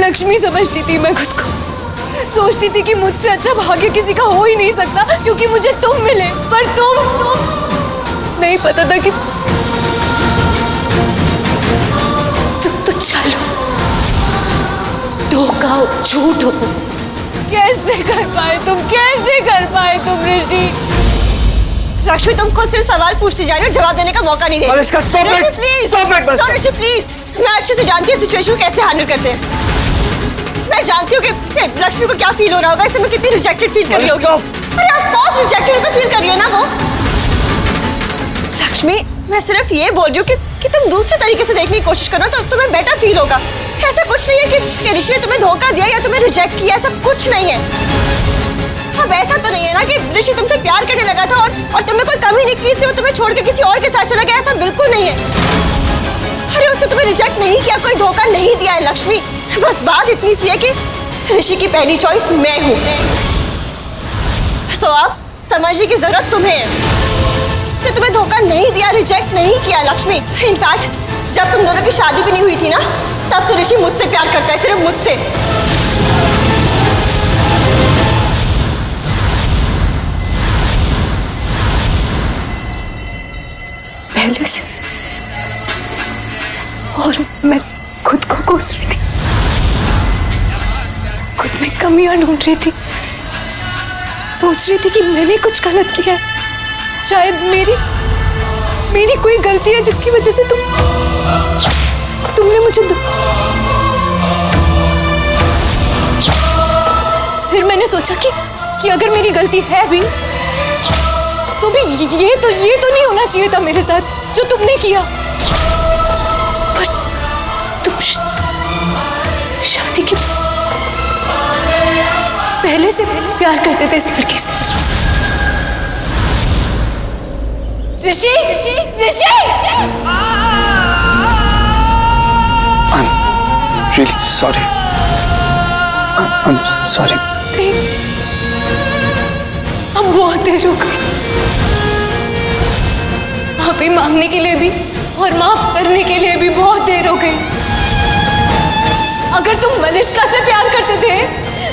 लक्ष्मी समझती थी मैं खुद को। सोचती थी कि मुझसे अच्छा भाग्य किसी का हो ही नहीं सकता क्योंकि मुझे तुम मिले। पर तुम नहीं पता था कि तुम तो चालू धोखा हो, झूठ हो। कैसे कर पाए तुम, कैसे कर पाए तुम ऋषि? लक्ष्मी तुम खुद सिर्फ सवाल पूछती जा रही हो, जवाब देने का मौका नहीं दे रही। ऋषि प्लीज, ऋषि प्लीज। मैं अच्छे से जानती हूँ सिचुएशन को कैसे हैंडल करते हैं। मैं जानती हूँ कि लक्ष्मी को क्या फील हो रहा होगा, इसे मैं कितनी रिजेक्टेड फील कर रही होगी। अरे ऑफ कोर्स रिजेक्टेड तो फील कर रही है ना वो। लक्ष्मी मैं सिर्फ ये बोल रही हूँ कि तुम दूसरे तरीके से देखने की कोशिश करो तो तुम्हें बेटर फील होगा। ऐसा कुछ नहीं है कि ऋषि ने तुम्हें धोखा दिया या तुम्हें रिजेक्ट किया, ऐसा कुछ नहीं है। अब ऐसा तो नहीं है ना कि ऋषि तुमसे प्यार करने लगा था और तुम्हें कोई कमी निकली इसलिए वो तुम्हें छोड़ के किसी और के साथ चला गया, ऐसा बिल्कुल नहीं है। अरे उसने तुम्हें रिजेक्ट नहीं किया, कोई धोखा नहीं दिया है लक्ष्मी। बस बात इतनी सी है कि ऋषि की पहली चॉइस मैं हूँ। तो अब समझने की जरूरत तुम्हें है। उसने तुम्हें धोखा नहीं दिया, रिजेक्ट नहीं किया लक्ष्मी। इनफैक्ट जब तुम दोनों की शादी भी नहीं हुई थी ना, तब से ऋषि मुझसे प्यार करता है, सिर्फ मुझसे। पहले से। और मैं खुद को कोस रही थी, खुद में कमियां ढूंढ रही थी, सोच रही थी कि मैंने कुछ गलत किया है, शायद मेरी कोई गलती है जिसकी वजह से तुमने मुझे फिर मैंने सोचा कि अगर मेरी गलती है भी तो भी ये तो नहीं होना चाहिए था मेरे साथ जो तुमने किया। पर तुम शादी के पहले से प्यार करते थे इस लड़के से। ऋषि ऋषि ऋषि I'm really sorry. I'm sorry. अब बहुत देर हो गई। माफी मांगने के लिए भी और माफ करने के लिए भी बहुत देर हो गई। अगर तुम मलिष्का से प्यार करते थे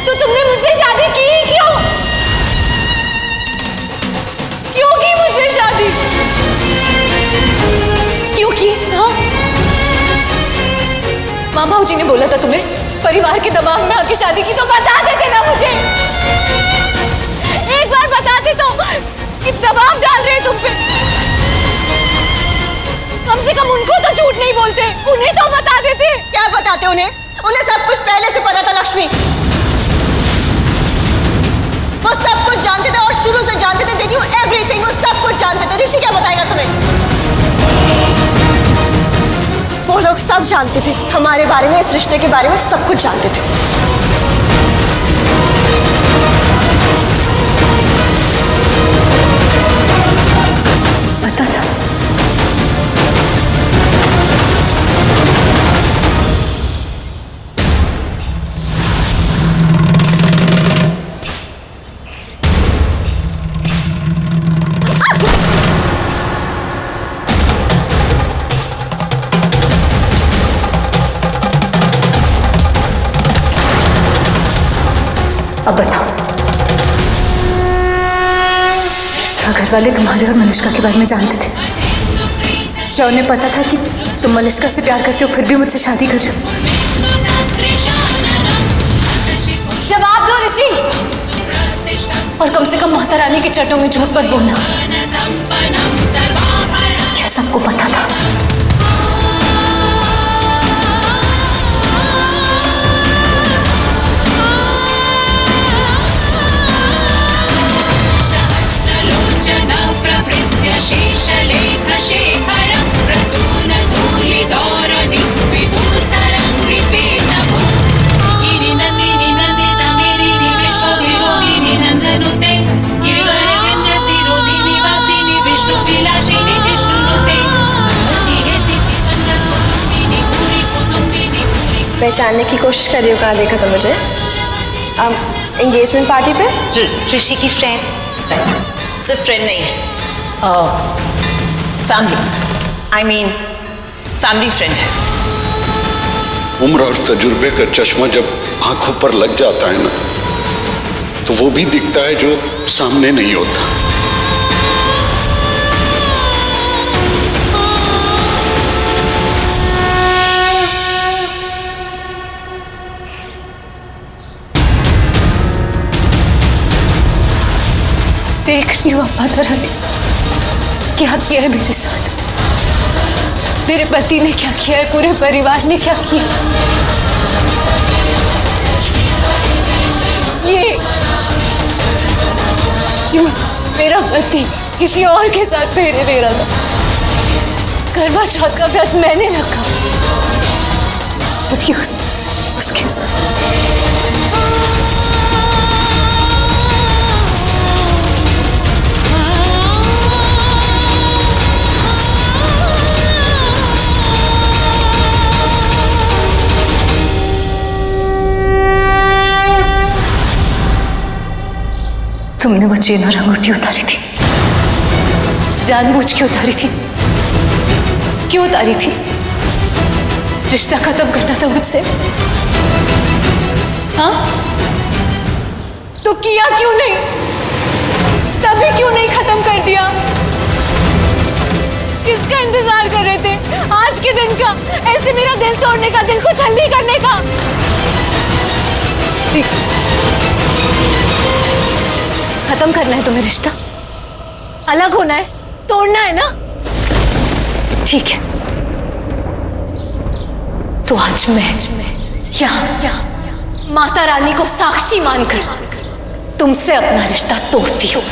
तो तुमने मुझसे शादी की ही क्यों? क्यों की मुझसे शादी? क्यों की? हाँ? माँ भाऊजी ने बोला था तुम्हें परिवार के दबाव में आके शादी की, तो बता देते ना मुझे। एक बार बताते तो कि दबाव डाल रहे तुम पे। कम से कम उनको तो झूठ नहीं बोलते, उन्हें तो बता देते। क्या बताते उन्हें? उन्हें सब कुछ पहले से पता था लक्ष्मी। वो सब कुछ जानते थे और शुरू से जानते थे। They knew everything, वो सब कुछ जानते थे। ऋषि क्या बताएगा तुम्हें? वो लोग सब जानते थे हमारे बारे में, इस रिश्ते के बारे में सब कुछ जानते थे। पता था। अब बताओ, क्या घर वाले तुम्हारे और मलिष्का के बारे में जानते थे? क्या उन्हें पता था कि तुम मलिष्का से प्यार करते हो फिर भी मुझसे शादी कर रहे हो? जवाब दो ऋषि, और कम से कम माता रानी के चरणों में झूठ मत बोलना। क्या सबको पता था? पहचानने की कोशिश कर रही हो, कहाँ देखा था मुझे? एंगेजमेंट पार्टी पे? ऋषि की फ्रेंड। सिर्फ फ्रेंड नहीं है, family. I mean family friend. उम्र और तजुर्बे का चश्मा जब आंखों पर लग जाता है ना, तो वो भी दिखता है जो सामने नहीं होता। देख रही हूँ अब्बा ने क्या किया है मेरे साथ, मेरे पति ने क्या किया है, पूरे परिवार ने क्या किया। ये मेरा पति किसी और के साथ फेरे दे रहा था। करवा चौथ का व्रत मैंने रखा और ये उसके साथ। तुमने वो चेन और अंगूठी उतारी थी, जानबूझ के उतारी थी। क्यों उतारी थी? रिश्ता खत्म करना था मुझसे, हाँ? तो किया क्यों नहीं? तभी क्यों नहीं खत्म कर दिया? किसका इंतजार कर रहे थे? आज के दिन का, ऐसे मेरा दिल तोड़ने का, दिल को छल्ली करने का। खत्म करना है तुम्हें रिश्ता, अलग होना है, तोड़ना है ना? ठीक है, तो आज मैं यहाँ माता रानी को साक्षी मानकर तुमसे अपना रिश्ता तोड़ती हूँ।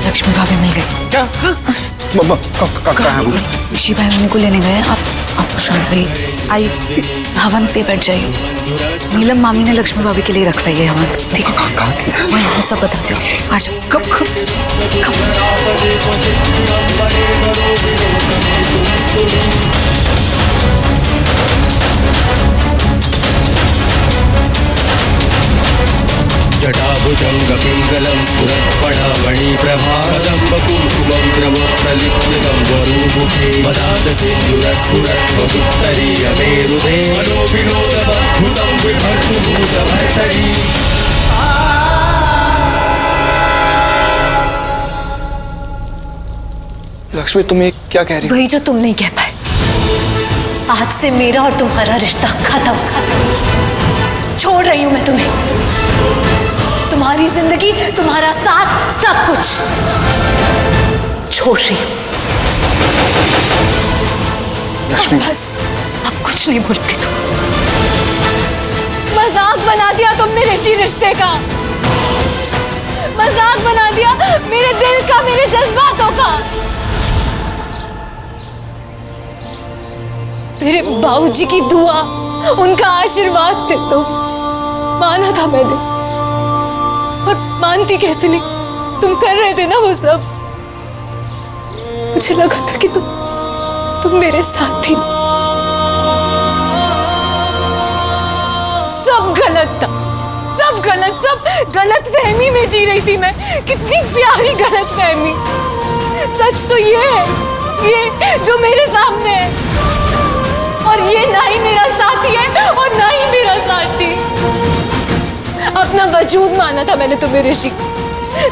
लक्ष्मी भाभी मिल गई क्या? कहाँ है वो? ऋषि भाई उन्हीं को लेने गए। आप शांत रहिए, आई हवन पे बैठ जाइए। नीलम मामी ने लक्ष्मी भाभी के लिए रखवाई है हवन, ठीक है? मैं यहाँ सब बताती हूँ। आज कब जटाभुजङ्गपिङ्गलं स्फुरत्पणामणिप्रभादम्ब कुङ्कुमं द्रवप्रलिप्तं वरुमुखे मदादसिन्धुरत्फुरत्वगुत्तरीयमेरुदे मनोविनोदमद्भुतं विभर्तुभूतभर्तरी। लक्ष्मी, तुम ये क्या कह रही हो? वही जो तुम नहीं कह पाए। आज से मेरा और तुम्हारा रिश्ता खत्म। छोड़ रही हूं मैं तुम्हें, तुम्हारी जिंदगी, तुम्हारा साथ, सब कुछ छोड़ रही हूं। लक्ष्मी, बस अब कुछ नहीं बोलोगे तुम। मजाक बना दिया तुमने ऋषि रिश्ते का, मजाक बना दिया मेरे दिल का, मेरे जज्बातों का। मेरे बाबूजी की दुआ, उनका आशीर्वाद थे तुम, माना था मैंने। और मानती कैसे नहीं, तुम कर रहे थे ना वो सब। मुझे लगा था कि तुम मेरे साथ थी। सब गलत था, सब गलत, सब गलत फहमी में जी रही थी मैं। कितनी प्यारी गलत फहमी। सच तो ये है, ये जो मेरे सामने है, और ये ना ही मेरा साथी है और ना ही मेरा साथी। अपना वजूद माना था मैंने तुम्हें ऋषि,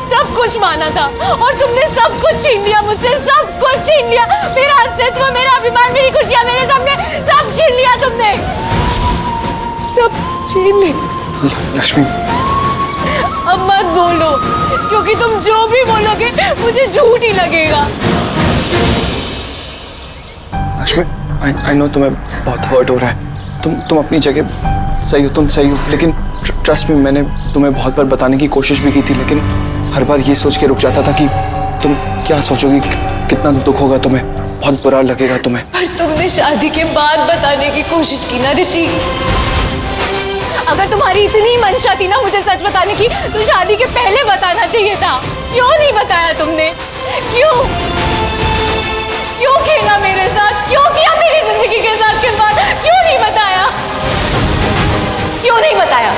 सब कुछ माना था, और तुमने सब कुछ छीन लिया मुझसे, सब कुछ छीन लिया। मेरा अस्तित्व, मेरा अभिमान, मेरी खुशियां मेरे सामने सब छीन लिया तुमने, सब छीन लिया। लक्ष्मी, अब मत बोलो, क्योंकि तुम जो भी बोलोगे मुझे झूठ ही लगेगा। लक्ष्मी, आई नो तुम्हें बहुत हर्ट हो रहा है, तुम अपनी जगह सही हो, तुम सही हो, लेकिन ट्रस्ट में मैंने तुम्हें बहुत बार बताने की कोशिश भी की थी, लेकिन हर बार ये सोच के रुक जाता था कि तुम क्या सोचोगी, कितना दुख होगा तुम्हें, बहुत बुरा लगेगा तुम्हें। पर तुमने शादी के बाद बताने की कोशिश की ना ऋषि। अगर तुम्हारी इतनी मंशा थी ना मुझे सच बताने की, तो शादी के पहले बताना चाहिए था। क्यों नहीं बताया तुमने? क्यों क्यों खेला मेरे साथ? क्यों किया मेरी जिंदगी के साथ खिलवाड़? क्यों नहीं बताया? क्यों नहीं बताया?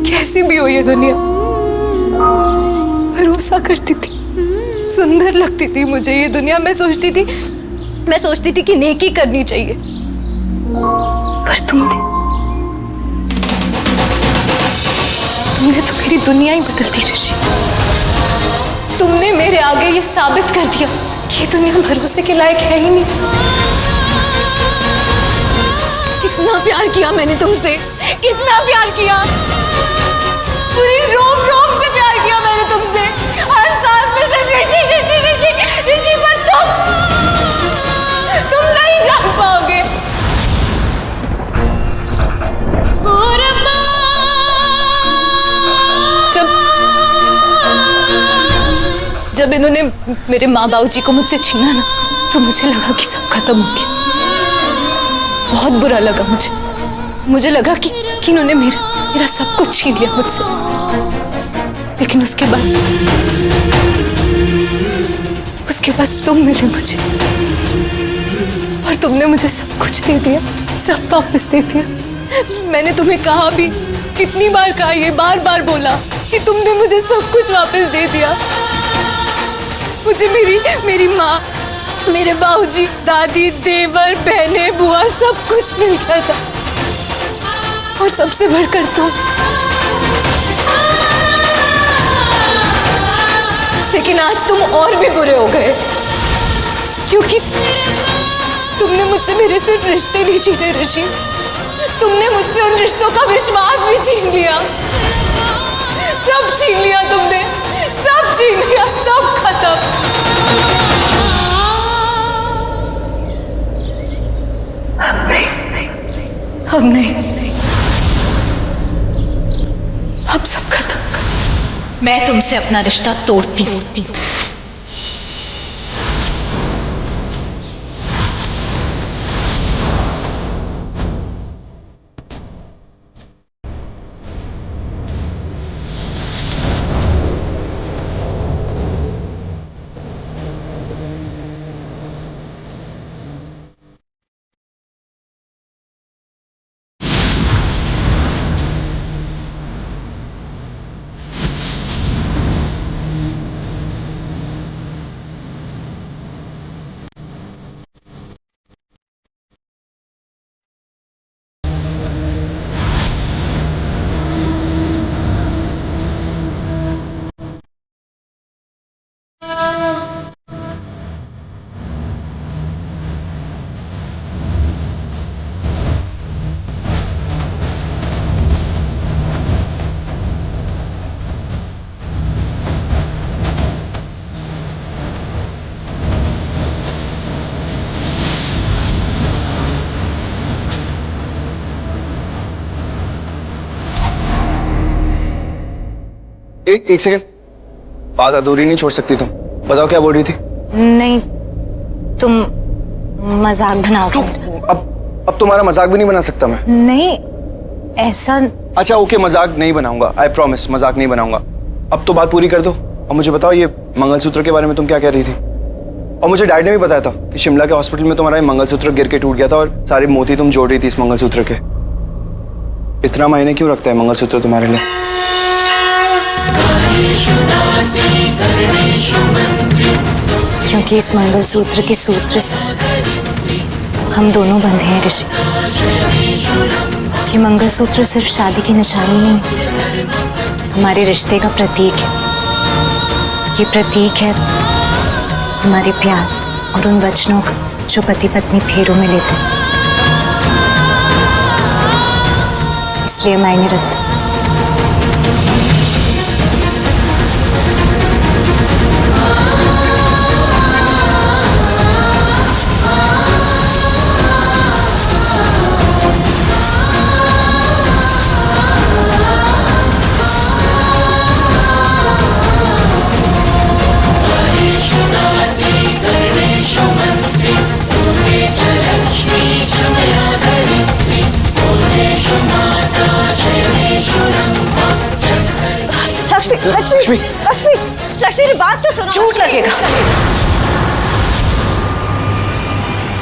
कैसी भी हो ये दुनिया, भरोसा करती थी, सुंदर लगती थी मुझे ये दुनिया। मैं सोचती थी कि नेकी करनी चाहिए, पर तुमने तो मेरी दुनिया ही बदल दी ऋषि। तुमने मेरे आगे ये साबित कर दिया कि ये दुनिया भरोसे के लायक है ही नहीं। कितना प्यार किया मैंने तुमसे, कितना प्यार किया, पूरी रोम से प्यार किया मैंने तुमसे। हर सांस में सिर्फ ऋषि ऋषि ऋषि ऋषि, पर तुम नहीं जान पाओगे। जब इन्होंने मेरे माँ बाबू जी को मुझसे छीना ना, तो मुझे लगा कि सब खत्म हो गया। बहुत बुरा लगा मुझे लगा कि इन्होंने मेरा सब कुछ छीन लिया मुझसे। लेकिन उसके बाद तुम मिले मुझे, और तुमने मुझे सब कुछ दे दिया, सब वापस दे दिया। मैंने तुम्हें कहा भी, कितनी बार कहा, ये बार बार बोला कि तुमने मुझे सब कुछ वापस दे दिया। मुझे मेरी माँ, मेरे बाबूजी, दादी, देवर, बहनें, बुआ, सब कुछ मिल गया था, और सबसे बढ़कर तुम। लेकिन आज तुम और भी बुरे हो गए, क्योंकि तुमने मुझसे मेरे सिर्फ रिश्ते नहीं छीने ऋषि, तुमने मुझसे उन रिश्तों का विश्वास भी छीन लिया। सब छीन लिया तुमने, सब छीन लिया, सब खत्म। अब नहीं, अब सब खत्म। मैं तुमसे अपना रिश्ता तोड़ती हूँ। एक सेकंड, बात अधूरी नहीं छोड़ सकती तुम। बताओ क्या बोल रही थी? नहीं, तुम मजाक बनाओगे। अब तुम्हारा मजाक भी नहीं बना सकता मैं। नहीं, ऐसा। अच्छा ओके, मजाक नहीं बनाऊंगा, आई प्रॉमिस, मजाक नहीं बनाऊंगा। अब तो बात पूरी कर दो और मुझे बताओ ये मंगलसूत्र के बारे में तुम क्या कह रही थी? और मुझे डैड ने भी बताया था कि शिमला के हॉस्पिटल में तुम्हारा ये मंगलसूत्र गिर के टूट गया था और सारे मोती तुम जोड़ रही थी इस मंगलसूत्र के। इतना मायने क्यों रखता है मंगलसूत्र तुम्हारे लिए? क्योंकि इस मंगलसूत्र के सूत्र से हम दोनों बंधे हैं ऋषि। ये मंगलसूत्र सिर्फ शादी की निशानी नहीं, हमारे रिश्ते का प्रतीक है। ये प्रतीक है हमारे प्यार और उन वचनों का जो पति पत्नी फेरों में लेते हैं, इसलिए मायने रखते। लक्ष्मी लक्ष्मी लक्ष्मी। लक्ष्मी लक्ष्मी बात तो सुनो। झूठ लगेगा।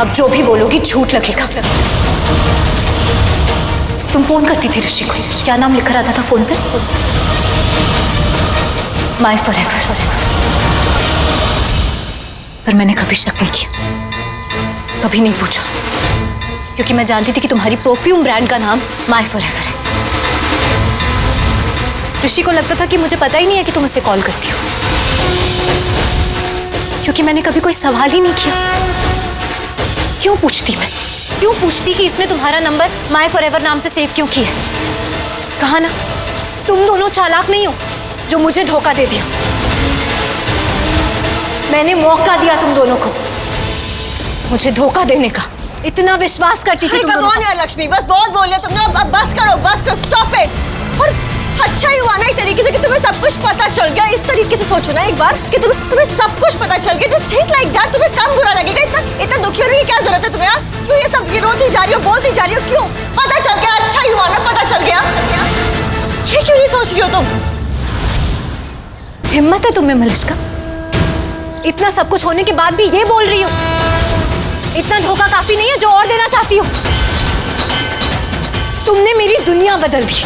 अब जो भी बोलोगी झूठ लगेगा। तुम फोन करती थी ऋषि को, क्या नाम लिखा रहता था फोन पे? My forever. पर मैंने कभी शक नहीं किया, कभी नहीं पूछा, क्योंकि मैं जानती थी कि तुम्हारी परफ्यूम ब्रांड का नाम माय फॉरएवर है। ऋषि को लगता था कि मुझे पता ही नहीं है कि तुम उसे कॉल करती हो, क्योंकि मैंने कभी कोई सवाल ही नहीं किया। क्यों पूछती मैं? क्यों पूछती कि इसने तुम्हारा नंबर माय फॉरएवर नाम से सेव क्यों किया? कहा ना, तुम दोनों चालाक नहीं हो जो मुझे धोखा दे दिया। मैंने मौका दिया तुम दोनों को मुझे धोखा देने का। इतना विश्वास करती थी तुम दोनों कौन है लक्ष्मी, बस बहुत बोल लिया तुमने, अब बस करो, स्टॉप इट। और अच्छा ही हुआ ना एक तरीके से कि तुम्हें सब कुछ पता चल गया। इस तरीके से सोचो ना एक बार कि तुम्हें सब कुछ पता चल गया। Just think like that. तुम्हें कम बुरा लगेगा। इतना दुखी होने की क्या जरूरत है तुम्हें? क्यों ये सब रोती जा रही हो, बोलती जा रही हो? क्यों? पता चल गया, अच्छा ही हुआ ना, पता चल गया। ये क्यों नहीं सोच रही हो तुम? हिम्मत है तुम्हें मलिष्का? इतना सब कुछ होने के बाद भी ये बोल रही हो? इतना धोखा काफी नहीं है जो और देना चाहती हो? तुमने मेरी दुनिया बदल दी,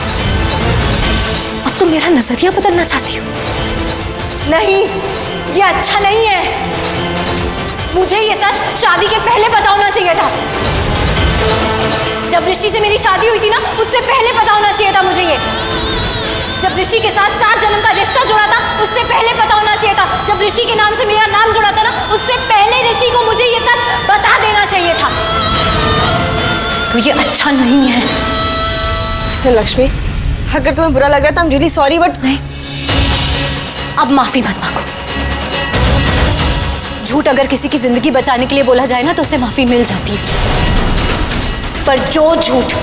अब तुम मेरा नजरिया बदलना चाहती हो? नहीं, ये अच्छा नहीं है। मुझे ये सच शादी के पहले पता होना चाहिए था। जब ऋषि से मेरी शादी हुई थी ना, उससे पहले पता होना चाहिए था मुझे ये। जब ऋषि के साथ 7 जन्म का रिश्ता जुड़ा था, उससे पहले पता होना चाहिए था। जब ऋषि के नाम से मेरा नाम जुड़ा था ना, उससे पहले ऋषि को मुझे ये सच बता देना चाहिए था। तो ये अच्छा नहीं है। लक्ष्मी, अगर तुम्हें बुरा लग रहा था, I'm really sorry, बट नहीं, अब माफी मत मांगो। झूठ अगर किसी की जिंदगी बचाने के लिए बोला जाए ना, तो उससे माफी मिल जाती है। पर जो झूठ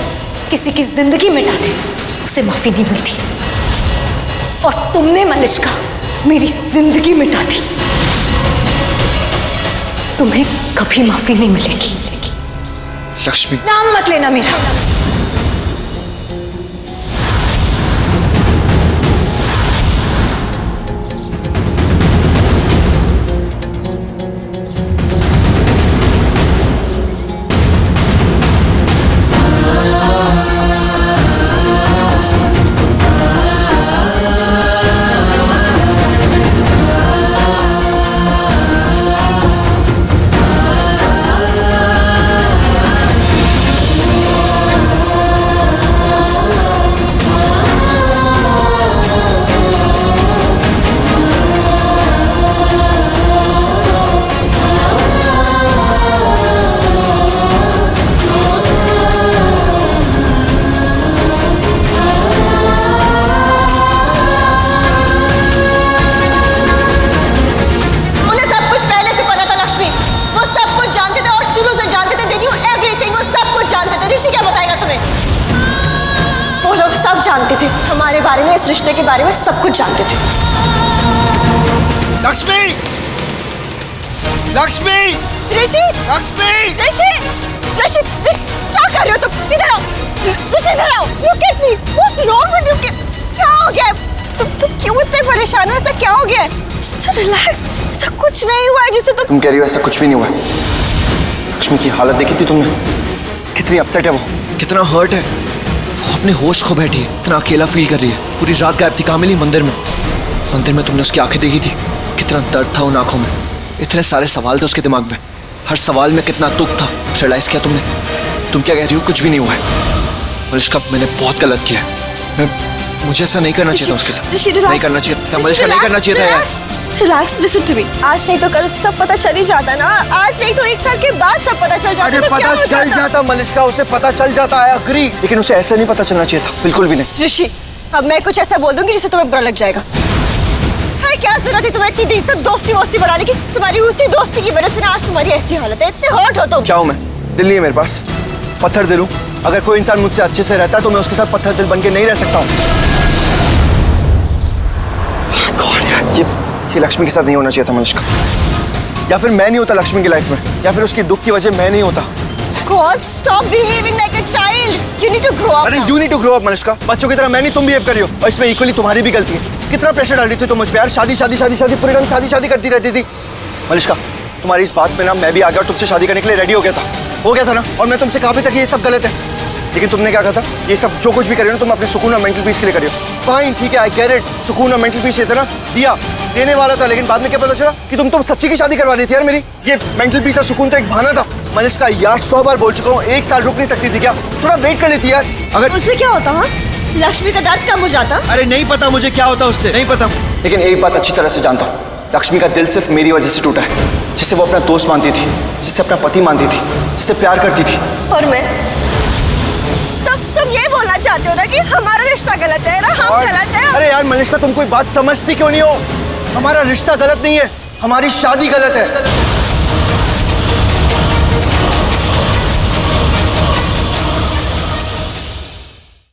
किसी की जिंदगी मिटा दे, उसे माफी नहीं मिलती। और तुमने मलिष्का मेरी जिंदगी मिटा दी। तुम्हें कभी माफी नहीं मिलेगी। लक्ष्मी, नाम मत लेना मेरा। जानते थे हमारे बारे में, इस रिश्ते के बारे में सब कुछ जानते थे। लक्ष्मी! लक्ष्मी! ऋषि! लक्ष्मी! ऋषि! ऋषि! क्या कर रहे हो तुम? इधर आओ! ऋषि इधर आओ! Look at me! What's wrong with you? क्या हो गया? तुम क्यों इतने परेशान हो? ऐसा क्या हो गया? Just relax. ऐसा कुछ नहीं हुआ है जिससे तुम कह रही हो ऐसा कुछ भी नहीं हुआ है। लक्ष्मी की हालत देखी थी तुमने? कितनी अपसेट है वो, कितना हर्ट है। वो अपने होश खो बैठी है, इतना अकेला फील कर रही है। पूरी रात गायब थी कामिली मंदिर में। मंदिर में तुमने उसकी आंखें देखी थी, कितना दर्द था उन आंखों में। इतने सारे सवाल थे उसके दिमाग में, हर सवाल में कितना दुख था। रियलाइज किया तुमने? तुम क्या कह रही हो? कुछ भी नहीं हुआ है मलिष्का, मैंने बहुत गलत किया है। मुझे ऐसा नहीं करना चाहिए था उसके साथ, नहीं करना चाहिए था मलिष्का, नहीं करना चाहिए था यार। Relax, listen to me. आज नहीं तो कल सब पता चल ही जाता ना। आज नहीं तो 1 साल के बाद सब पता चल जाता। अरे तो पता चल जाता मलिष्का, उसे पता चल जाता है, अग्री, लेकिन उसे ऐसा नहीं पता चलना चाहिए था, बिल्कुल भी नहीं। ऋषि, अब मैं कुछ ऐसा बोल दूंगी जिससे तुम्हें बुरा लग जाएगा। है क्या जरूरत है तुम्हें इतनी दिन से दोस्ती वोस्ती बढ़ाने की? तुम्हारी उसी दोस्ती की वजह से ना आज तुम्हारी ऐसी हालत है। इतने हर्ट हो तुम। क्या हूँ मैं? दिल नहीं है मेरे पास, पत्थर दिल हूँ। अगर कोई इंसान मुझसे अच्छे से रहता तो मैं उसके साथ पत्थर दिल बन के नहीं रह सकता हूँ। ये लक्ष्मी के साथ नहीं होना चाहिए था मलिष्का। या फिर मैं नहीं होता लक्ष्मी की लाइफ में, या फिर उसकी दुख की वजह मैं नहीं होता। God, stop behaving like a child. You need to grow up. अरे now. You need to grow up Malishka. बच्चों की तरह मैं नहीं तुम बिहेव कर रही हो, और इसमें इक्वली तुम्हारी भी गलती है। कितना प्रेशर डाल रही थी तुम मुझ पे यार, शादी शादी शादी शादी पूरे टाइम शादी शादी करती रहती थी। मलिश्का तुम्हारी इस बात पे ना मैं भी आ गया और तुमसे शादी करने के लिए रेडी हो गया था ना, और मैं तुमसे कहा भी था कि ये सब गलत है, लेकिन तुमने क्या कहा था, ये सब जो कुछ भी कर रहे हो तुम अपने सुकून और मेंटल पीस के लिए कर रहे हो। फाइन ठीक है, आई गेट इट, सुकून और मेंटल पीस था ना, दिया देने वाला था, लेकिन बाद में क्या पता चला कि तुम सच्ची की शादी करवा रही थी यार मेरी। ये मेंटल पीस और सुकून तो एक बहाना था। मलिश्का यार 100 बार बोल चुका हूँ, 1 साल रुक नहीं सकती थी क्या? थोड़ा वेट कर लेती यार। अगर उससे क्या होता? हाँ, लक्ष्मी का दर्द कम हो जाता। अरे नहीं पता मुझे क्या होता उससे, नहीं पता, लेकिन एक बात अच्छी तरह से जानता हूँ, लक्ष्मी का दिल सिर्फ मेरी वजह से टूटा है, जिसे वो अपना दोस्त मानती थी, जिसे अपना पति मानती थी, जिसे प्यार करती थी। और मैं? तुम ये बोलना चाहते हो ना कि हमारा रिश्ता गलत है ना, हम गलत है? अरे यार मलिश्का तुम कोई बात समझती क्यों नहीं हो? हमारा रिश्ता गलत नहीं है, हमारी शादी गलत है।